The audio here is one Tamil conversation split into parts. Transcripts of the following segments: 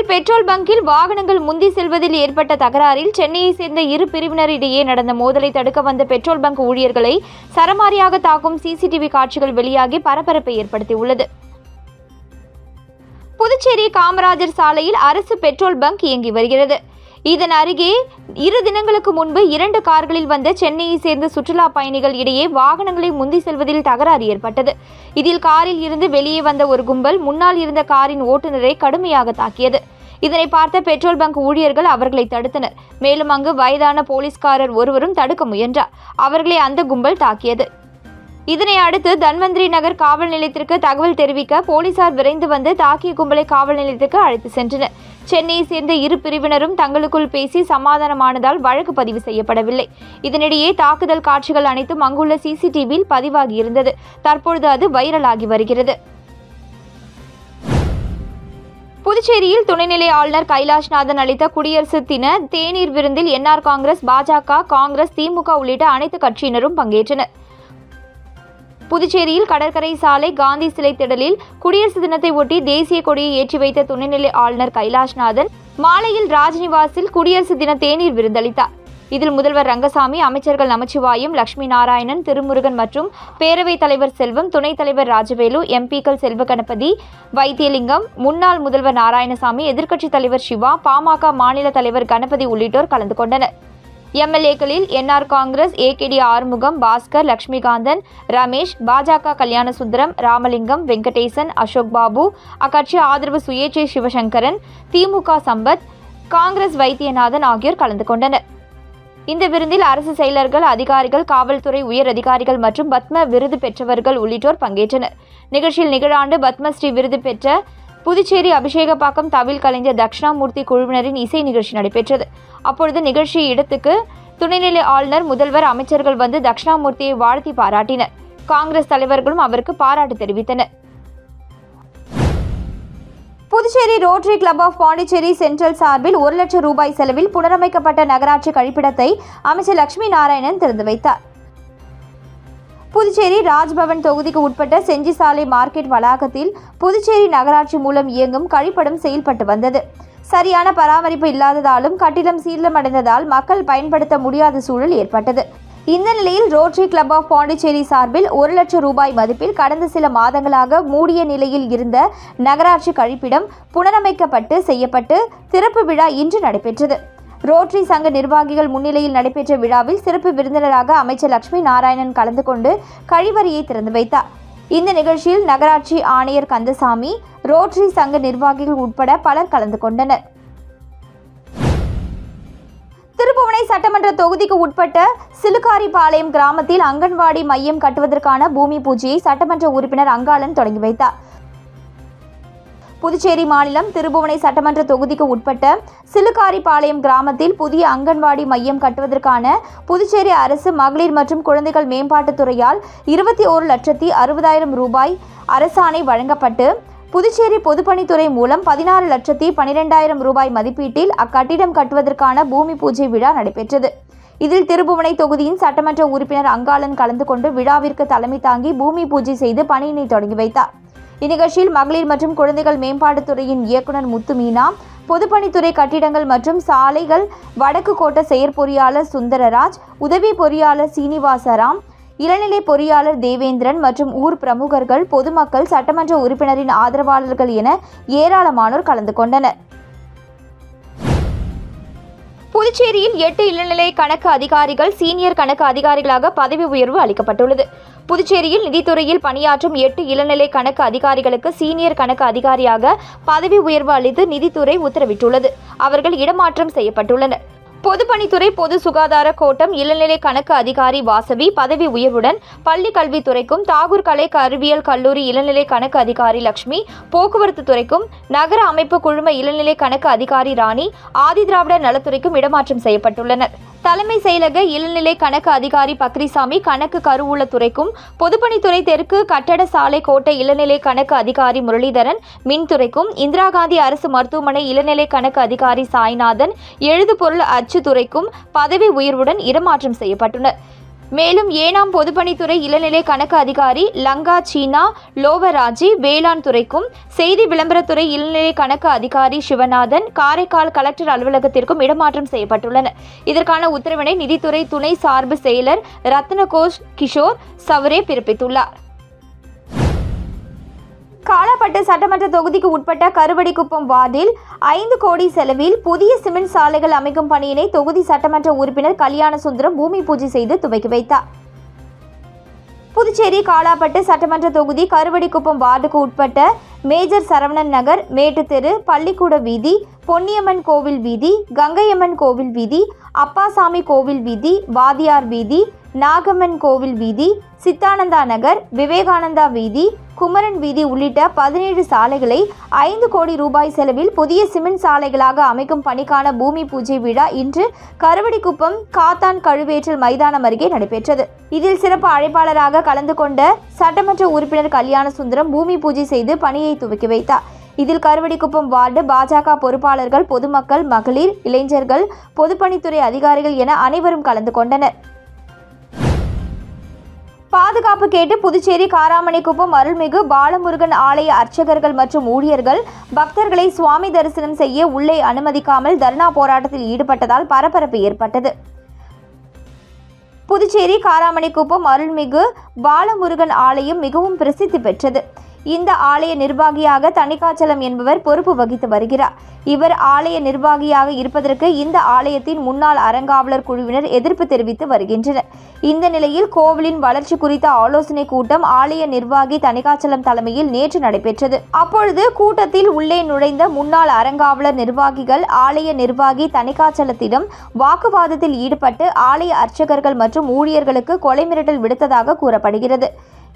பெட்ரோல் பங்கில் வாகனங்கள் முந்தி செல்வதில் ஏற்பட்ட தகராறில் சென்னையை சேர்ந்த இரு பிரிவினரிடையே நடந்த மோதலை தடுக்க வந்த பெட்ரோல் பங்க் ஊழியர்களை சரமாரியாக தாக்கும் சிசிடிவி காட்சிகள் வெளியாகி பரபரப்பை ஏற்படுத்தியுள்ளது. புதுச்சேரி காமராஜர் சாலையில் அரசு பெட்ரோல் பங்க் இயங்கி வருகிறது. இதன் அருகே 2 தினங்களுக்கு முன்பு 2 கார்களில் வந்த சென்னையை சேர்ந்த சுற்றுலா பயணிகள் இடையே வாகனங்களை முந்தி செல்வதில் தகராறு ஏற்பட்டது. இதில் காரில் இருந்து வெளியே வந்த ஒரு கும்பல் முன்னால் இருந்த காரின் ஓட்டுநரை கடுமையாக தாக்கியது. இதனை பார்த்த பெட்ரோல் பங்க் ஊழியர்கள் அவர்களை தடுத்தனர். மேலும் அங்கு வயதான போலீஸ்காரர் ஒருவரும் தடுக்க முயன்றார். அவர்களை அந்த கும்பல் தாக்கியது. இதனை அடுத்து தன்வந்திரி நகர் காவல் நிலையத்திற்கு தகவல் தெரிவிக்க போலீசார் விரைந்து வந்து தாக்கிய கும்பலை காவல் நிலையத்திற்கு அழைத்து சென்றனர். சென்னையை சேர்ந்த இரு பிரிவினரும் தங்களுக்குள் பேசி சமாதானமானதால் வழக்கு பதிவு செய்யப்படவில்லை. இதனிடையே தாக்குதல் காட்சிகள் அனைத்தும் அங்குள்ள சிசிடிவியில் பதிவாகியிருந்தது. தற்பொழுது அது வைரலாகி வருகிறது. புதுச்சேரியில் துணைநிலை ஆளுநர் கைலாஷ்நாதன் அளித்த குடியரசு தின தேநீர் விருந்தில் என்ஆர் காங்கிரஸ், பாஜக, காங்கிரஸ், திமுக உள்ளிட்ட அனைத்து கட்சியினரும் பங்கேற்றனர். புதுச்சேரியில் கடற்கரை சாலை காந்தி சிலை திடலில் குடியரசு தினத்தை ஒட்டி தேசிய கொடியை ஏற்றி வைத்த துணைநிலை ஆளுநர் கைலாஷ்நாதன் மாலையில் ராஜ்நிவாசில் குடியரசு தின தேநீர் விருந்தளித்தார். இதில் முதல்வர் ரங்கசாமி, அமைச்சர்கள் நமச்சிவாயம், லட்சுமி நாராயணன், திருமுருகன் மற்றும் பேரவைத் தலைவர் செல்வம், துணைத் தலைவர் ராஜவேலு, எம்பிக்கள் செல்வகணபதி, வைத்தியலிங்கம், முன்னாள் முதல்வர் நாராயணசாமி, எதிர்க்கட்சித் தலைவர் சிவா, பாமக மாநில தலைவர் கணபதி உள்ளிட்டோர் கலந்து கொண்டனர். எம்எல்ஏக்களில் என்ஆர் காங்கிரஸ் ஏகேடி ஆறுமுகம், பாஸ்கர், லட்சுமிகாந்தன், ரமேஷ், பாஜக கல்யாணசுந்தரம், ராமலிங்கம், வெங்கடேசன், அசோக் பாபு, அக்கட்சி ஆதரவு சுயேட்சை சிவசங்கரன், திமுக சம்பத், காங்கிரஸ் வைத்தியநாதன் ஆகியோர் கலந்து கொண்டனர். இந்த விருந்தில் அரசு செயலர்கள், அதிகாரிகள், காவல்துறை உயர் அதிகாரிகள் மற்றும் பத்ம விருது பெற்றவர்கள் உள்ளிட்டோர் பங்கேற்றனர். நிகழ்ச்சியில் நிகழாண்டு பத்மஸ்ரீ விருது பெற்ற புதுச்சேரி அபிஷேகப்பாக்கம் தவில் கலைஞர் தட்சிணாமூர்த்தி குழுவினரின் இசை நிகழ்ச்சி நடைபெற்றது. அப்பொழுது நிகழ்ச்சி இடத்துக்கு துணைநிலை ஆளுநர், முதல்வர், அமைச்சர்கள் வந்து தட்சிணாமூர்த்தியை வாழ்த்தி பாராட்டினர். காங்கிரஸ் தலைவர்களும் அவருக்கு பாராட்டு தெரிவித்தனர். Puducherry rotary club of Pondicherry central சார்பில் 1 லட்சம் ரூபாய் செலவில் புனரமைக்கப்பட்ட நகராட்சி கழிப்பிடத்தை அமைச்சர் லட்சுமி நாராயணன் திறந்து வைத்தார். புதுச்சேரி ராஜ்பவன் தொகுதிக்கு உட்பட்ட செஞ்சி சாலை மார்க்கெட் வளாகத்தில் புதுச்சேரி நகராட்சி மூலம் இயங்கும் கழிப்பிடம் செயல்பட்டு வந்தது. சரியான பராமரிப்பு இல்லாததாலும் கட்டிடம் சீரமடைந்ததால் மக்கள் பயன்படுத்த முடியாத சூழல் ஏற்பட்டது. இந்த நிலையில் ரோட்டரி கிளப் ஆஃப் பாண்டிச்சேரி சார்பில் 1 லட்சம் ரூபாய் மதிப்பில் கடந்த சில மாதங்களாக மூடிய நிலையில் இருந்த நகராட்சி கழிப்பிடம் புனரமைக்கப்பட்டு செய்யப்பட்டு திறப்பு விழா இன்று நடைபெற்றது. ரோட்டரி சங்க நிர்வாகிகள் முன்னிலையில் நடைபெற்ற விழாவில் சிறப்பு விருந்தினராக அமைச்சர் லட்சுமி நாராயணன் கலந்து கொண்டு கழிவறையை திறந்து வைத்தார். இந்த நிகழ்ச்சியில் நகராட்சி ஆணையர் கந்தசாமி, ரோட்டரி சங்க நிர்வாகிகள் உட்பட பலர் கலந்து கொண்டனர். திருப்புவனை சட்டமன்ற தொகுதிக்கு உட்பட்ட சிலுக்காரிபாளையம் கிராமத்தில் அங்கன்வாடி மையம் கட்டுவதற்கான பூமி பூஜையை சட்டமன்ற உறுப்பினர் அங்காளன் தொடங்கி வைத்தார். புதுச்சேரி மாநிலம் திருப்புவனை சட்டமன்ற தொகுதிக்கு உட்பட்ட சிலுக்காரிபாளையம் கிராமத்தில் புதிய அங்கன்வாடி மையம் கட்டுவதற்கான புதுச்சேரி அரசு மகளிர் மற்றும் குழந்தைகள் மேம்பாட்டுத் துறையால் 21,60,000 ரூபாய் அரசாணை வழங்கப்பட்டு புதுச்சேரி பொதுப்பணித்துறை மூலம் 16,12,000 ரூபாய் மதிப்பீட்டில் அக்கட்டிடம் கட்டுவதற்கான பூமி பூஜை விழா நடைபெற்றது. இதில் திருப்புவனை தொகுதியின் சட்டமன்ற உறுப்பினர் அங்காளன் கலந்து கொண்டு விழாவிற்கு தலைமை தாங்கி பூமி பூஜை செய்து பணியினை தொடங்கி வைத்தார். இந்நிகழ்ச்சியில் மகளிர் மற்றும் குழந்தைகள் மேம்பாட்டுத்துறையின் இயக்குநர் முத்து மீனா, பொதுப்பணித்துறை கட்டிடங்கள் மற்றும் சாலைகள் வடக்கு கோட்ட செயற்பொறியாளர் சுந்தரராஜ், உதவி பொறியாளர் சீனிவாசராம், இளநிலை பொறியாளர் தேவேந்திரன் மற்றும் ஊர் பிரமுகர்கள், பொதுமக்கள், சட்டமன்ற உறுப்பினரின் ஆதரவாளர்கள் என ஏராளமானோர் கலந்து கொண்டனர். புதுச்சேரியில் 8 இளநிலை கணக்கு அதிகாரிகள் சீனியர் கணக்கு அதிகாரிகளாக பதவி உயர்வு அளிக்கப்பட்டுள்ளது. புதுச்சேரியில் நிதித்துறையில் பணியாற்றும் 8 இளநிலை கணக்கு அதிகாரிகளுக்கு சீனியர் கணக்கு அதிகாரியாக பதவி உயர்வு அளித்து நிதித்துறை உத்தரவிட்டுள்ளது. அவர்கள் இடமாற்றம் செய்யப்பட்டுள்ளனர். பொதுப்பணித்துறை பொது சுகாதார கோட்டம் இளநிலை கணக்கு அதிகாரி வாசவி பதவி உயர்வுடன் பள்ளி கல்வித்துறைக்கும், தாகூர் கலை அறிவியல் கல்லூரி இளநிலை கணக்கு அதிகாரி லட்சுமி, போக்குவரத்து துறைக்கும், நகர அமைப்பு குழும இளநிலை கணக்கு அதிகாரி ராணி, ஆதிதிராவிடர் நலத்துறைக்கும் இடமாற்றம் செய்யப்பட்டுள்ளனர். தலைமை செயலக இளநிலை கணக்கு அதிகாரி பக்ரிசாமி கணக்கு கருவூலத்துறைக்கும், பொதுப்பணித்துறை தெற்கு கட்டட சாலை கோட்டை இளநிலை கணக்கு அதிகாரி முரளிதரன் மின்துறைக்கும், இந்திரா காந்தி அரசு மருத்துவமனை இளநிலை கணக்கு அதிகாரி சாய்நாதன் எழுதுபொருள் அச்சுத்துறைக்கும் பதவி உயர்வுடன் இடமாற்றம் செய்யப்பட்டனர். மேலும் ஏனாம் பொதுப்பணித்துறை இளநிலை கணக்கு அதிகாரி லங்கா சீனா லோவராஜி வேளாண் துறைக்கும், செய்தி விளம்பரத்துறை இளநிலை கணக்கு அதிகாரி சிவநாதன் காரைக்கால் கலெக்டர் அலுவலகத்திற்கும் இடமாற்றம் செய்யப்பட்டுள்ளனர். இதற்கான உத்தரவினை நிதித்துறை துணை சார்பு செயலர் ரத்னகோஷ் கிஷோர் சவரே பிறப்பித்துள்ளார். காலாப்பட்டு சட்டமன்ற தொகுதிக்கு உட்பட்ட கருவடிக்குப்பம் வார்டில் 5 கோடி செலவில் புதிய சிமெண்ட் சாலைகள் அமைக்கும் பணியினை தொகுதி சட்டமன்ற உறுப்பினர் கல்யாணசுந்தரம் பூமி பூஜை செய்து துவக்கி வைத்தார். புதுச்சேரி காலாப்பட்டு சட்டமன்ற தொகுதி கருவடிக்குப்பம் வார்டுக்கு உட்பட்ட மேஜர் சரவணன் நகர், மேட்டுத்தெரு, பள்ளிக்கூட வீதி, பொன்னியம்மன் கோவில் வீதி, கங்கையம்மன் கோவில் வீதி, அப்பாசாமி கோவில் வீதி, வாதியார் வீதி, நாகம்மன் கோவில் வீதி, சித்தானந்தா நகர், விவேகானந்தா வீதி, குமரன் வீதி உள்ளிட்ட 17 சாலைகளை 5 கோடி ரூபாய் செலவில் புதிய சிமெண்ட் சாலைகளாக அமைக்கும் பணிக்கான பூமி பூஜை விழா இன்று கருவடிக்குப்பம் காத்தான் கழுவேற்றல் மைதானம் அருகே நடைபெற்றது. இதில் சிறப்பு அழைப்பாளராக கலந்து கொண்ட சட்டமன்ற உறுப்பினர் கல்யாணசுந்தரம் பூமி பூஜை செய்து பணியை துவக்கி வைத்தார். இதில் கருவடிக்குப்பம் வார்டு பாஜக பொறுப்பாளர்கள், பொதுமக்கள், மகளிர், இளைஞர்கள், பொதுப்பணித்துறை அதிகாரிகள் என அனைவரும் கலந்து கொண்டனர். பாதுகாப்பு கேட்டு புதுச்சேரி காராமணிக்குப்பம் அருள்மிகு பாலமுருகன் ஆலய அர்ச்சகர்கள் மற்றும் ஊழியர்கள் பக்தர்களை சுவாமி தரிசனம் செய்ய உள்ளே அனுமதிக்காமல் தர்ணா போராட்டத்தில் ஈடுபட்டதால் பரபரப்பு ஏற்பட்டது. புதுச்சேரி காராமணிக்குப்பம் அருள்மிகு பாலமுருகன் ஆலயம் மிகவும் பிரசித்தி பெற்றது. இந்த ஆலய நிர்வாகியாக தணிகாச்சலம் என்பவர் பொறுப்பு வகித்து வருகிறார். இவர் ஆலய நிர்வாகியாக இருப்பதற்கு இந்த ஆலயத்தின் முன்னாள் அறங்காவலர் குழுவினர் எதிர்ப்பு தெரிவித்து வருகின்றனர். இந்த நிலையில் கோவிலின் வளர்ச்சி குறித்த ஆலோசனை கூட்டம் ஆலய நிர்வாகி தணிகாச்சலம் தலைமையில் நேற்று நடைபெற்றது. அப்பொழுது கூட்டத்தில் உள்ளே நுழைந்த முன்னாள் அறங்காவலர் நிர்வாகிகள் ஆலய நிர்வாகி தணிகாச்சலத்திடம் வாக்குவாதத்தில் ஈடுபட்டு ஆலய அர்ச்சகர்கள் மற்றும் ஊழியர்களுக்கு கொலை மிரட்டல் விடுத்ததாக கூறப்படுகிறது.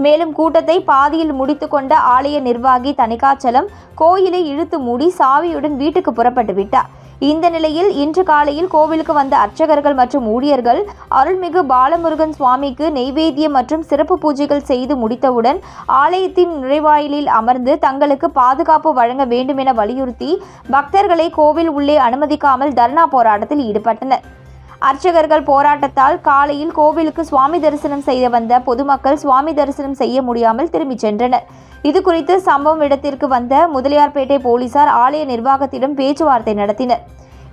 மேலும் கூட்டத்தை பாதியில் முடித்து கொண்ட ஆலய நிர்வாகி தணிகாச்சலம் கோயிலை இழுத்து மூடி சாவியுடன் வீட்டுக்கு புறப்பட்டு விட்டார். இந்த நிலையில் இன்று காலையில் கோவிலுக்கு வந்த அர்ச்சகர்கள் மற்றும் ஊழியர்கள் அருள்மிகு பாலமுருகன் சுவாமிக்கு நெய்வேத்தியம் மற்றும் சிறப்பு பூஜைகள் செய்து முடித்தவுடன் ஆலயத்தின் நுழைவாயிலில் அமர்ந்து தங்களுக்கு பாதுகாப்பு வழங்க வேண்டும் என வலியுறுத்தி பக்தர்களை கோவில் உள்ளே அனுமதிக்காமல் தர்ணா போராட்டத்தில் ஈடுபட்டனர். அர்ச்சகர்கள் போராட்டத்தால் காலையில் கோவிலுக்கு சுவாமி தரிசனம் செய்ய வந்த பொதுமக்கள் சுவாமி தரிசனம் செய்ய முடியாமல் திரும்பிச் சென்றனர். இதுகுறித்து சம்பவ இடத்திற்கு வந்த முதலியார்பேட்டை போலீசார் ஆலய நிர்வாகத்திடம் பேச்சுவார்த்தை நடத்தினர்.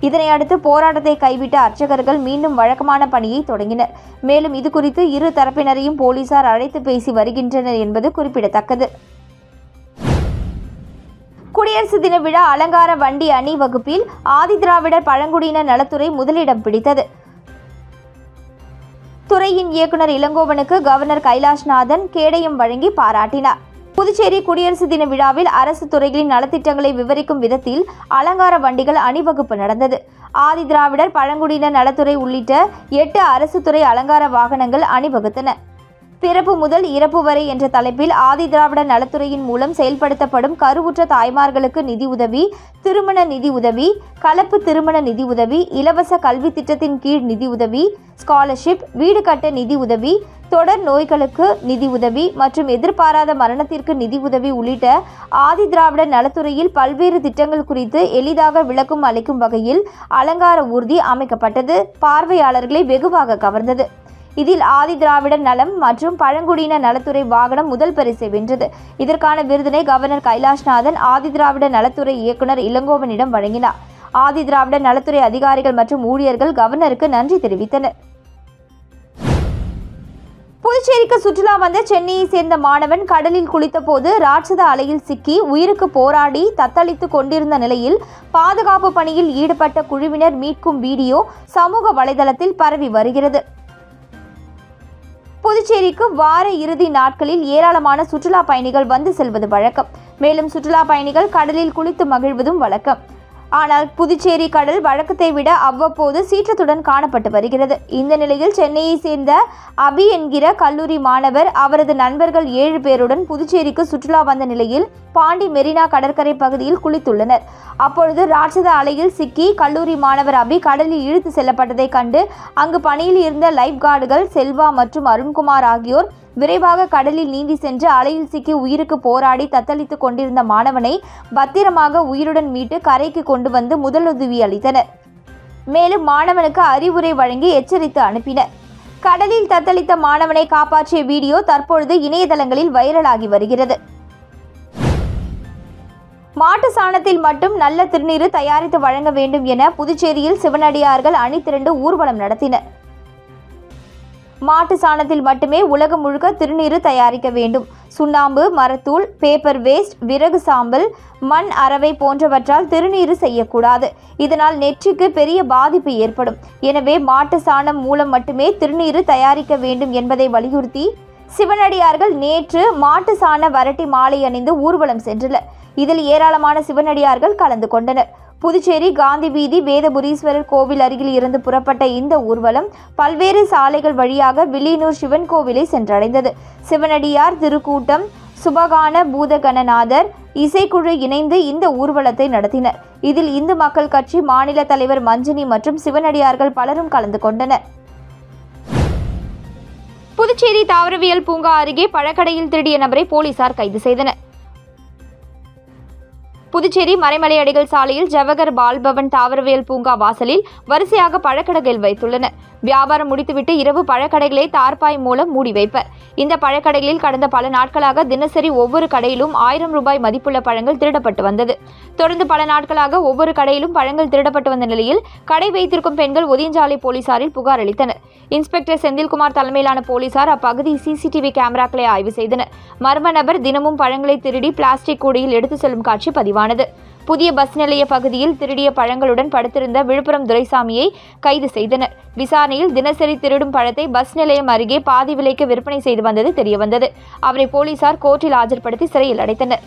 இதனையடுத்து போராட்டத்தை கைவிட்ட அர்ச்சகர்கள் மீண்டும் வழக்கமான பணியை தொடங்கினர். மேலும் இதுகுறித்து இரு தரப்பினரையும் போலீசார் அழைத்து பேசி வருகின்றனர் என்பது குறிப்பிடத்தக்கது. குடியரசு தின விழா அலங்கார வண்டி அணிவகுப்பில் ஆதிதிராவிடர் பழங்குடியினர் நலத்துறை முதலிடம் பிடித்தது. துறையின் இயக்குனர் இளங்கோவனுக்கு கவர்னர் கைலாஷ்நாதன் கேடயம் வழங்கி பாராட்டினார். புதுச்சேரி குடியரசு தின விழாவில் அரசு துறைகளின் நலத்திட்டங்களை விவரிக்கும் விதத்தில் அலங்கார வண்டிகள் அணிவகுப்பு நடந்தது. ஆதிதிராவிடர் பழங்குடியினர் நலத்துறை உள்ளிட்ட 8 அரசு துறை அலங்கார வாகனங்கள் அணிவகுத்தன. பிறப்பு முதல் இறப்பு வரை என்ற தலைப்பில் ஆதிதிராவிடர் நலத்துறையின் மூலம் செயல்படுத்தப்படும் கருவுற்ற தாய்மார்களுக்கு நிதி உதவி, திருமண நிதி உதவி, கலப்பு திருமண நிதி உதவி, இலவச கல்வி திட்டத்தின் கீழ் நிதி உதவி, ஸ்காலர்ஷிப், வீடு கட்ட நிதி உதவி, தொடர் நோய்களுக்கு நிதி உதவி மற்றும் எதிர்பாராத மரணத்திற்கு நிதி உதவி உள்ளிட்ட ஆதிதிராவிடர் நலத்துறையில் பல்வேறு திட்டங்கள் குறித்து எளிதாக விளக்கம் அளிக்கும் வகையில் அலங்கார ஊர்தி அமைக்கப்பட்டது. பார்வையாளர்களை வெகுவாக கவர்ந்தது. இதில் ஆதிதிராவிடர் நலம் மற்றும் பழங்குடியினர் நலத்துறை வாகனம் முதல் பரிசை வென்றது. இதற்கான விருதினை கவர்னர் கைலாஷ்நாதன் ஆதிதிராவிடர் நலத்துறை இயக்குனர் இளங்கோவனிடம் வழங்கினார். ஆதிதிராவிடர் நலத்துறை அதிகாரிகள் மற்றும் ஊழியர்கள் கவர்னருக்கு நன்றி தெரிவித்தனர். புதுச்சேரிக்கு சுற்றுலா வந்த சென்னையை சேர்ந்த மாணவன் கடலில் குளித்தபோது ராட்சத அலையில் சிக்கி உயிருக்கு போராடி தத்தளித்து கொண்டிருந்த நிலையில் பாதுகாப்பு பணியில் ஈடுபட்ட குழுவினர் மீட்கும் வீடியோ சமூக வலைதளத்தில் பரவி வருகிறது. புதுச்சேரிக்கு வார இறுதி நாட்களில் ஏராளமான சுற்றுலா பயணிகள் வந்து செல்வது வழக்கம். மேலும் சுற்றுலா பயணிகள் கடலில் குளித்து மகிழ்வதும் வழக்கம். ஆனால் புதுச்சேரி கடல் வழக்கத்தை விட அவ்வப்போது சீற்றத்துடன் காணப்பட்டு வருகிறது. இந்த நிலையில் சென்னையை சேர்ந்த அபி என்கிற கல்லூரி மாணவர் அவரது நண்பர்கள் 7 பேருடன் புதுச்சேரிக்கு சுற்றுலா வந்த நிலையில் பாண்டி மெரினா கடற்கரை பகுதியில் குளித்துள்ளனர். அப்பொழுது ராட்சத அலையில் சிக்கி கல்லூரி மாணவர் அபி கடலில் இழுத்து செல்லப்பட்டதை கண்டு அங்கு பணியில் இருந்த லைஃப் கார்டுகள் செல்வா மற்றும் அருண்குமார் ஆகியோர் விரைவாக கடலில் நீந்தி சென்று அலையில் சிக்கி உயிருக்கு போராடி தத்தளித்து கொண்டிருந்த மாணவனை பத்திரமாக உயிருடன் மீட்டு கரைக்கு கொண்டு வந்து முதலுதவி அளித்தனர். மேலும் மாணவனுக்கு அறிவுரை வழங்கி எச்சரித்து அனுப்பினர். கடலில் தத்தளித்த மாணவனை காப்பாற்றிய வீடியோ தற்பொழுது இணையதளங்களில் வைரலாகி வருகிறது. மாட்டு சாணத்தில் மட்டும் நல்ல திருநீர் தயாரித்து வழங்க வேண்டும் என புதுச்சேரியில் சிவனடியார்கள் அணி திரண்டு ஊர்வலம் நடத்தினர். மாட்டு சாணத்தில் மட்டுமே உலகம் முழுக்க திருநீர் தயாரிக்க வேண்டும். சுண்ணாம்பு, மரத்தூள், பேப்பர் வேஸ்ட், விறகு சாம்பல், மண் அரவை போன்றவற்றால் திருநீர் செய்யக்கூடாது. இதனால் நெற்றிக்கு பெரிய பாதிப்பு ஏற்படும். எனவே மாட்டு சாணம் மூலம் மட்டுமே திருநீர் தயாரிக்க வேண்டும் என்பதை வலியுறுத்தி சிவனடியார்கள் நேற்று மாட்டு சாண வரட்டி மாலை அணிந்து ஊர்வலம் சென்றனர். இதில் ஏராளமான சிவனடியார்கள் கலந்து கொண்டனர். புதுச்சேரி காந்தி வீதி வேதபுரீஸ்வரர் கோவில் அருகில் இருந்து புறப்பட்ட இந்த ஊர்வலம் பல்வேறு சாலைகள் வழியாக வில்லியனூர் சிவன் கோவிலை சென்றடைந்தது. சிவனடியார் திருக்கூட்டம், சுபகான பூதகணநாதர் இசைக்குழு இணைந்து இந்த ஊர்வலத்தை நடத்தினர். இதில் இந்து மக்கள் கட்சி மாநில தலைவர் மஞ்சினி மற்றும் சிவனடியார்கள் பலரும் கலந்து கொண்டனர். புதுச்சேரி தாவரவியல் பூங்கா அருகே பழக்கடையில் திருடிய நபரை போலீசார் கைது செய்தனர். புதுச்சேரி மறைமலை அடிகள் சாலையில் ஜவஹர் பால்பவன் தாவரவியல் பூங்கா வாசலில் வரிசையாக பழக்கடைகள் வைத்துள்ளனர். வியாபாரம் முடித்துவிட்டு இரவு பழக்கடைகளை தார்பாய் மூலம் மூடி வைப்பர். இந்த பழக்கடைகளில் கடந்த பல நாட்களாக தினசரி ஒவ்வொரு கடையிலும் 1000 ரூபாய் மதிப்புள்ள பழங்கள் திருடப்பட்டு வந்தது. தொடர்ந்து பல நாட்களாக ஒவ்வொரு கடையிலும் பழங்கள் திருடப்பட்டு வந்த நிலையில் கடை வைத்திருக்கும் பெண்கள் ஒதியஞ்சாலை போலீசாரில் புகார் அளித்தனர். இன்ஸ்பெக்டர் செந்தில்குமார் தலைமையிலான போலீசார் அப்பகுதி சிசிடிவி கேமராக்களை ஆய்வு செய்தனர். மர்ம நபர் தினமும் பழங்களை திருடி பிளாஸ்டிக் கூடையில் எடுத்து செல்லும் காட்சி பதிவானது. புதிய பஸ் நிலைய பகுதியில் திருடிய பழங்களுடன் படுத்திருந்த விழுப்புரம் துரைசாமியை கைது செய்தனர். விசாரணையில் தினசரி திருடும் பழத்தை பஸ் நிலையம் அருகே பாதி விலைக்கு விற்பனை செய்து வந்தது தெரியவந்தது. அவரை போலீசார் கோர்ட்டில் ஆஜர்படுத்தி சிறையில் அடைத்தனர்.